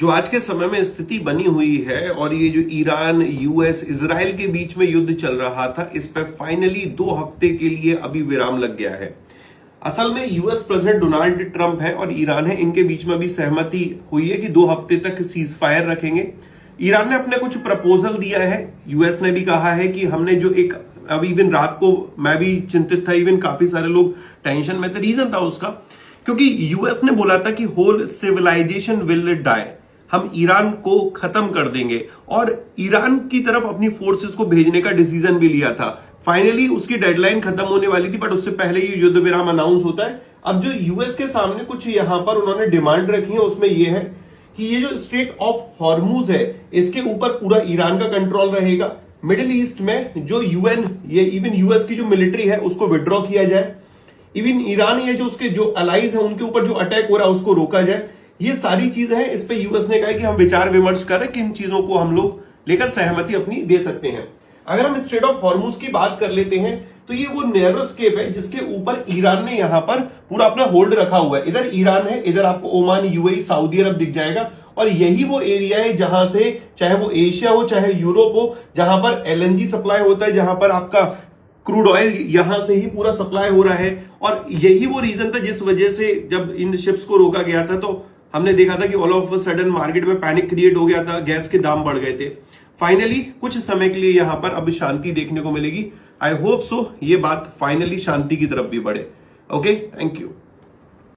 जो आज के समय में स्थिति बनी हुई है और ये जो ईरान यूएस इजराइल के बीच में युद्ध चल रहा था, इस पर फाइनली 2 हफ्ते के लिए अभी विराम लग गया है। असल में यूएस प्रेसिडेंट डोनाल्ड ट्रंप है और ईरान है, इनके बीच में भी सहमति हुई है कि 2 हफ्ते तक सीज फायर रखेंगे। ईरान ने अपने कुछ प्रपोजल दिया है, यूएस ने भी कहा है कि हमने जो एक अभी इवन रात को मैं भी चिंतित था, इवन काफी सारे लोग टेंशन में थे। रीजन था उसका क्योंकि यूएस ने बोला था कि होल सिविलाइजेशन विल डाई, हम ईरान को खत्म कर देंगे और ईरान की तरफ अपनी फोर्सेस को भेजने का डिसीजन भी लिया था। फाइनली उसकी डेडलाइन खत्म होने वाली थी, बट उससे पहले ये युद्ध विराम अनाउंस होता है। अब जो यूएस के सामने कुछ यहां पर उन्होंने डिमांड रखी है, उसमें यह है कि ये जो स्ट्रेट ऑफ हॉर्मुज है, इसके ऊपर पूरा ईरान का कंट्रोल रहेगा। मिडिल ईस्ट में जो यूएन, ये इवन यूएस की जो मिलिट्री है उसको विड्रॉ किया जाए। इवन ईरान या जो उसके जो अलाइज है उनके ऊपर जो अटैक हो रहा है उसको रोका जाए। ये सारी चीजें हैं, इस पे यूएस ने कहा कि हम विचार विमर्श करें किन चीजों को हम लोग लेकर सहमति अपनी दे सकते हैं। अगर हम स्ट्रेट ऑफ हॉर्मुज की बात कर लेते हैं तो ये वो नैरो स्केप है जिसके ऊपर ईरान ने यहां पर पूरा अपना होल्ड रखा हुआ है। इधर ईरान है, इधर आपको ओमान, यूएई, सऊदी अरब दिख जाएगा और यही वो एरिया है जहां से चाहे वो एशिया हो चाहे यूरोप हो, जहां पर एलएनजी सप्लाई होता है, जहां पर आपका क्रूड ऑयल यहां से ही पूरा सप्लाई हो रहा है। और यही वो रीजन था जिस वजह से जब इन शिप्स को रोका गया था तो हमने देखा था कि all of a sudden market में पैनिक क्रिएट हो गया था, गैस के दाम बढ़ गए थे। फाइनली कुछ समय के लिए यहां पर अब शांति देखने को मिलेगी। आई होप सो ये बात फाइनली शांति की तरफ भी बढ़े। Okay, thank you.